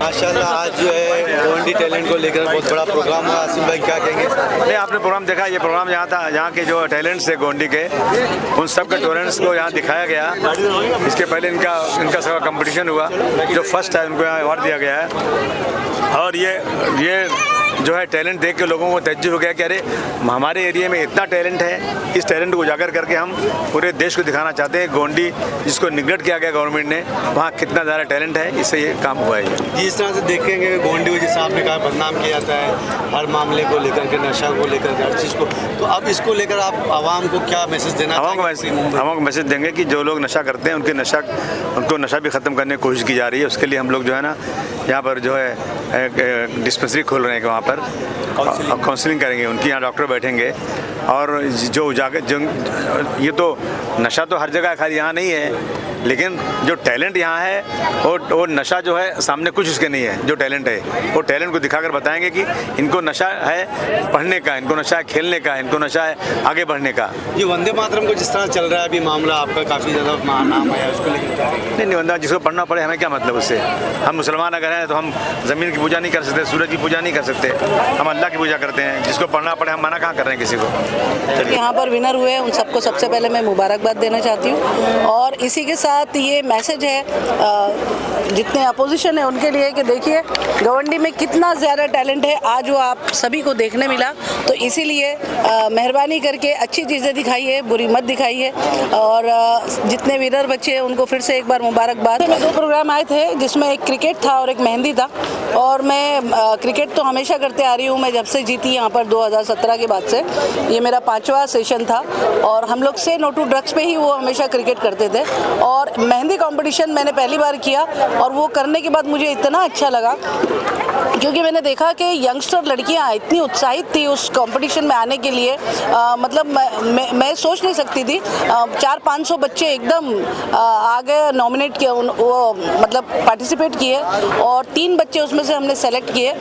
माशाल्लाह आज जो है गोंडी टैलेंट को लेकर बहुत बड़ा प्रोग्राम हुआ। आसिम भाई क्या कहेंगे? नहीं, आपने प्रोग्राम देखा? ये प्रोग्राम यहाँ था, यहाँ के जो टैलेंट्स है गोंडी के, उन सब के टैलेंट्स को यहाँ दिखाया गया। इसके पहले इनका सबका कंपटीशन हुआ, जो फर्स्ट है उनको यहाँ अवार्ड दिया गया है। और ये जो है टैलेंट देख के लोगों को तज्जुब हो गया कि अरे हमारे एरिया में इतना टैलेंट है। इस टैलेंट को उजागर करके हम पूरे देश को दिखाना चाहते हैं। गोंडी जिसको निगलेक्ट किया गया गवर्नमेंट ने, वहाँ कितना ज़्यादा टैलेंट है, इससे ये काम हुआ है। जिस तरह से देखेंगे गोंडी को, जैसे आपने कहा, बदनाम किया जाता है हर मामले को लेकर के, नशा को लेकर के, हर चीज़ को, तो अब इसको लेकर आप आवाम को क्या मैसेज देना? आवाम को मैसेज देंगे कि जो लोग नशा करते हैं उनको नशा भी ख़त्म करने की कोशिश की जा रही है। उसके लिए हम लोग जो है ना यहाँ पर जो है एक डिस्पेंसरी खोल रहे हैं, वहाँ पर काउंसलिंग करेंगे। उनकी यहाँ डॉक्टर बैठेंगे और जो उजागर ये तो नशा तो हर जगह, खाली यहाँ नहीं है, लेकिन जो टैलेंट यहाँ है वो नशा जो है सामने कुछ उसके नहीं है। जो टैलेंट है वो टैलेंट को दिखाकर बताएंगे कि इनको नशा है पढ़ने का, इनको नशा है खेलने का, इनको नशा है आगे बढ़ने का। ये वंदे मातरम को जिस तरह चल रहा है अभी मामला, आपका काफ़ी ज़्यादा नाम है, उसको लेकर क्या? नहीं, वंदे जिसको पढ़ना पड़े, हमें क्या मतलब उससे? हम मुसलमान अगर हैं तो हम ज़मीन की पूजा नहीं कर सकते, सूरज की पूजा नहीं कर सकते, हम अल्लाह की पूजा करते हैं। जिसको पढ़ना पड़े हम मना कहाँ कर रहे हैं किसी को। यहाँ पर विनर हुए उन सबको सबसे पहले मैं मुबारकबाद देना चाहती हूँ। और इसी के साथ ये मैसेज है जितने अपोजिशन है उनके लिए कि देखिए गवंडी में कितना ज़्यादा टैलेंट है, आज वो आप सभी को देखने मिला। तो इसीलिए मेहरबानी करके अच्छी चीज़ें दिखाइए, बुरी मत दिखाइए। और जितने विनर बच्चे हैं उनको फिर से एक बार मुबारकबाद। में 2 प्रोग्राम आए थे जिसमें एक क्रिकेट था और एक मेहंदी था। और मैं क्रिकेट तो हमेशा करते आ रही हूँ, मैं जब से जीती यहाँ पर 2017 के बाद से, ये मेरा 5वां सेशन था। और हम लोग से नो टू ड्रग्स पे ही वो हमेशा क्रिकेट करते थे। और मेहंदी कंपटीशन मैंने पहली बार किया और वो करने के बाद मुझे इतना अच्छा लगा, क्योंकि मैंने देखा कि यंगस्टर लड़कियां इतनी उत्साहित थी उस कंपटीशन में आने के लिए। मतलब मैं सोच नहीं सकती थी। 400-500 बच्चे एकदम आगे नॉमिनेट किए, वो मतलब पार्टिसिपेट किए और 3 बच्चे उसमें से हमने सेलेक्ट किए।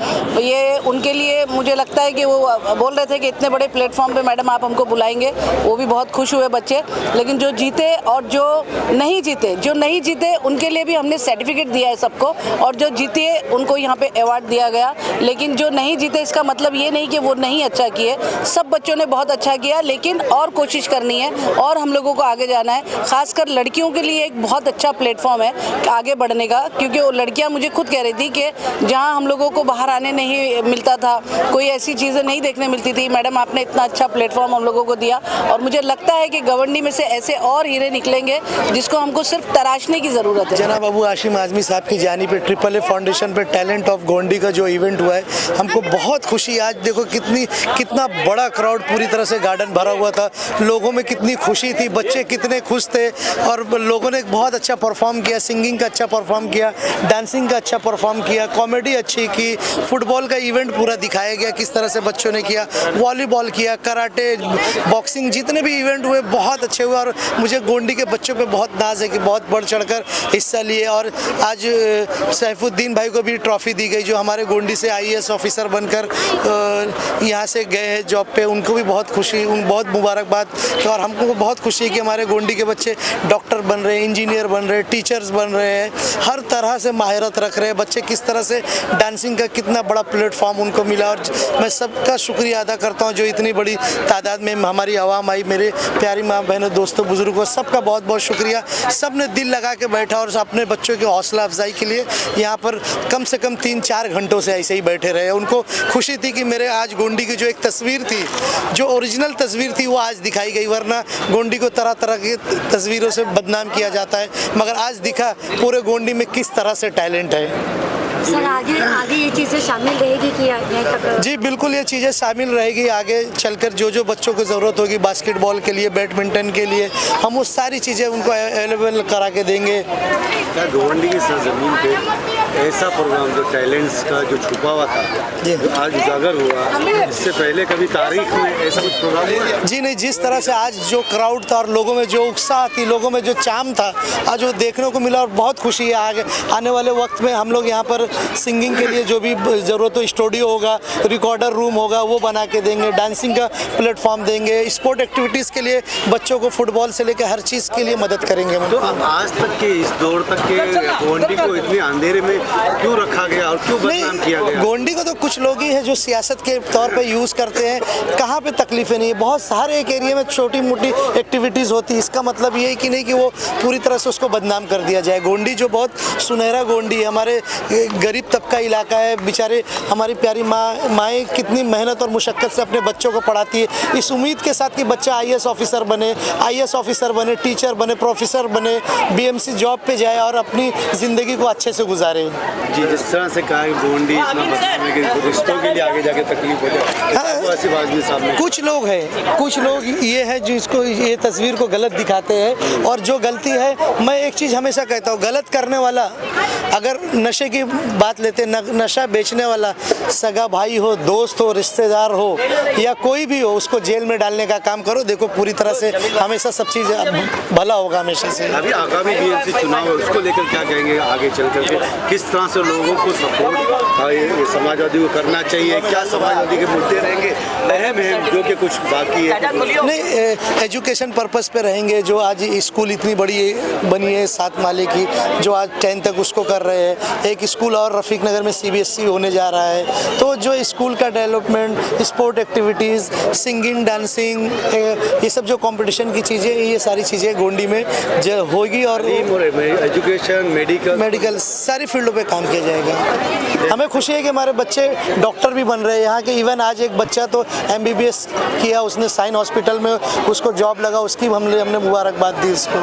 ये उनके लिए मुझे लगता है कि वो बोल रहे थे कि इतने बड़े प्लेटफॉर्म पे मैडम आप हमको बुलाएंगे, वो भी बहुत खुश हुए बच्चे। लेकिन जो जीते और जो नहीं जीते उनके लिए भी हमने सर्टिफिकेट दिया है सबको, और जो जीते उनको यहाँ पे अवार्ड दिया गया। लेकिन जो नहीं जीते इसका मतलब ये नहीं कि वो नहीं अच्छा किए, सब बच्चों ने बहुत अच्छा किया। लेकिन और कोशिश करनी है और हम लोगों को आगे जाना है। खासकर लड़कियों के लिए एक बहुत अच्छा प्लेटफॉर्म है आगे बढ़ने का, क्योंकि वो लड़कियाँ मुझे खुद कह रही थी कि जहाँ हम लोगों को बाहर आने नहीं मिलता था, कोई ऐसी चीज़ें नहीं देखने मिलती थी, मैडम आपने इतना अच्छा प्लेटफॉर्म हम लोगों को दिया। और मुझे लगता है कि गवंडी में से ऐसे और हीरे निकलेंगे जिसको हमको सिर्फ तराशने की ज़रूरत है। जनाब अबू हाशिम आज़मी साहब की जानी पे AAA फाउंडेशन पे टैलेंट ऑफ गोंडी का जो इवेंट हुआ है, हमको बहुत खुशी। आज देखो कितना बड़ा क्राउड, पूरी तरह से गार्डन भरा हुआ था, लोगों में कितनी खुशी थी, बच्चे कितने खुश थे और लोगों ने बहुत अच्छा परफॉर्म किया। सिंगिंग का अच्छा परफॉर्म किया, डांसिंग का अच्छा परफॉर्म किया, कॉमेडी अच्छी की, फुटबॉल का इवेंट पूरा दिखाया गया किस तरह से बच्चों ने किया, वॉलीबॉल किया, कराटे, बॉक्सिंग, जितने भी इवेंट हुए बहुत अच्छे हुए। और मुझे गोंडी के बच्चों पे बहुत नाज है कि बहुत बढ़ चढ़कर हिस्सा लिए। और आज सैफुद्दीन भाई को भी ट्रॉफी दी गई, जो हमारे गोंडी से IAS ऑफिसर बनकर यहाँ से गए हैं जॉब पे, उनको भी बहुत खुशी, बहुत मुबारकबाद। और हमको बहुत खुशी है कि हमारे गोंडी के बच्चे डॉक्टर बन रहे हैं, इंजीनियर बन रहे हैं, टीचर्स बन रहे हैं, हर तरह से माहिरत रख रहे हैं बच्चे। किस तरह से डांसिंग का कितना बड़ा प्लेटफॉर्म उनको मिला। और मैं सबका शुक्रिया अदा करता हूँ जो इतनी बड़ी तादाद में हमारी आवाम आई, मेरे प्यारी माँ बहनों, दोस्तों, बुजुर्गों, सबका बहुत बहुत शुक्रिया। सब ने दिल लगा के बैठा और अपने बच्चों की हौसला अफजाई के लिए यहाँ पर कम से कम 3-4 घंटों से ऐसे ही बैठे रहे। उनको खुशी थी कि मेरे आज गोंडी की जो एक तस्वीर थी, जो ओरिजिनल तस्वीर थी, वो आज दिखाई गई। वरना गोंडी को तरह तरह की तस्वीरों से बदनाम किया जाता है, मगर आज दिखा पूरे गोंडी में किस तरह से टैलेंट है। सर आगे ये चीज़ें शामिल रहेगी कि यहीं तक? जी बिल्कुल, ये चीज़ें शामिल रहेगी आगे चलकर। जो बच्चों को ज़रूरत होगी बास्केटबॉल के लिए, बैडमिंटन के लिए, हम वो सारी चीज़ें उनको अवेलेबल करा के देंगे। क्या गोंडी की सरजमीन पे ऐसा प्रोग्राम जो टैलेंट्स का जो छुपा हुआ था, जो आज उजागर हुआ, इससे पहले कभी तारीख में ऐसा कुछ प्रोग्राम हुआ? जी नहीं, जिस तरह से आज जो क्राउड था और लोगों में जो उत्साह थी, लोगों में जो चाम था, आज वो देखने को मिला और बहुत खुशी है। आगे आने वाले वक्त में हम लोग यहाँ पर सिंगिंग के लिए जो भी ज़रूरत हो, स्टूडियो होगा, रिकॉर्डर रूम होगा, वो बना के देंगे, डांसिंग का प्लेटफॉर्म देंगे, स्पोर्ट एक्टिविटीज़ के लिए बच्चों को फुटबॉल से लेकर हर चीज़ के लिए मदद करेंगे हम। तो आज तक के इस दौर तक के गोंडी को इतनी अंधेरे में क्यों रखा गया और क्यों बदनाम किया गया? गोंडी को तो कुछ लोग ही हैं जो सियासत के तौर पे यूज़ करते हैं। कहाँ पे तकलीफें नहीं, बहुत सारे एक एरिया में छोटी मोटी एक्टिविटीज़ होती है। इसका मतलब ये है कि नहीं कि वो पूरी तरह से उसको बदनाम कर दिया जाए। गोंडी जो बहुत सुनहरा गोंडी है, हमारे गरीब तबका इलाका है, बेचारे हमारी प्यारी माएँ कितनी मेहनत और मुशक्क़त से अपने बच्चों को पढ़ाती है, इस उम्मीद के साथ कि बच्चा IAS ऑफिसर बने, टीचर बने, प्रोफेसर बने, BMC जॉब पे जाए और अपनी ज़िंदगी को अच्छे से गुजारे। जी, जिस तरह से कहा है गोंडी इतना बदनाम है कि रिश्तों के लिए आगे जाके तकलीफ हो जाए, वो ऐसी बात भी सामने। कुछ लोग ये है जो इसको ये तस्वीर को गलत दिखाते हैं, और जो गलती है, मैं एक चीज़ हमेशा कहता हूँ, गलत करने वाला, अगर नशे की बात लेते हैं, नशा बेचने वाला सगा भाई हो, दोस्त हो, रिश्तेदार हो या कोई भी हो, उसको जेल में डालने का काम करो। देखो पूरी तरह से हमेशा सब चीज़ भला होगा हमेशा से। अभी आगामी BMC चुनाव है, उसको लेकर क्या कहेंगे आगे चल करके? किस तरह से लोगों को सपोर्ट समाजवादी को करना चाहिए? क्या समाजवादी के मुद्दे रहेंगे अहम हैं जो कि कुछ बाकी है? नहीं, एजुकेशन पर्पस पे रहेंगे। जो आज स्कूल इतनी बड़ी बनी है 7 माले की, जो आज 10 तक उसको कर रहे हैं। एक स्कूल और रफ़ीक नगर में CBSE होने जा रहा है। तो जो स्कूल का development, sport activities, singing, dancing, ये सब जो कंपटीशन की चीज़ें, ये सारी चीज़ें गोंडी में जो होगी। और एजुकेशन, मेडिकल सारी फील्डों पे काम किया जाएगा। हमें खुशी है कि हमारे बच्चे डॉक्टर भी बन रहे हैं यहाँ के। इवन आज एक बच्चा तो MBBS किया, उसने साइन हॉस्पिटल में उसको जॉब लगा, उसकी हमने मुबारकबाद दी उसको।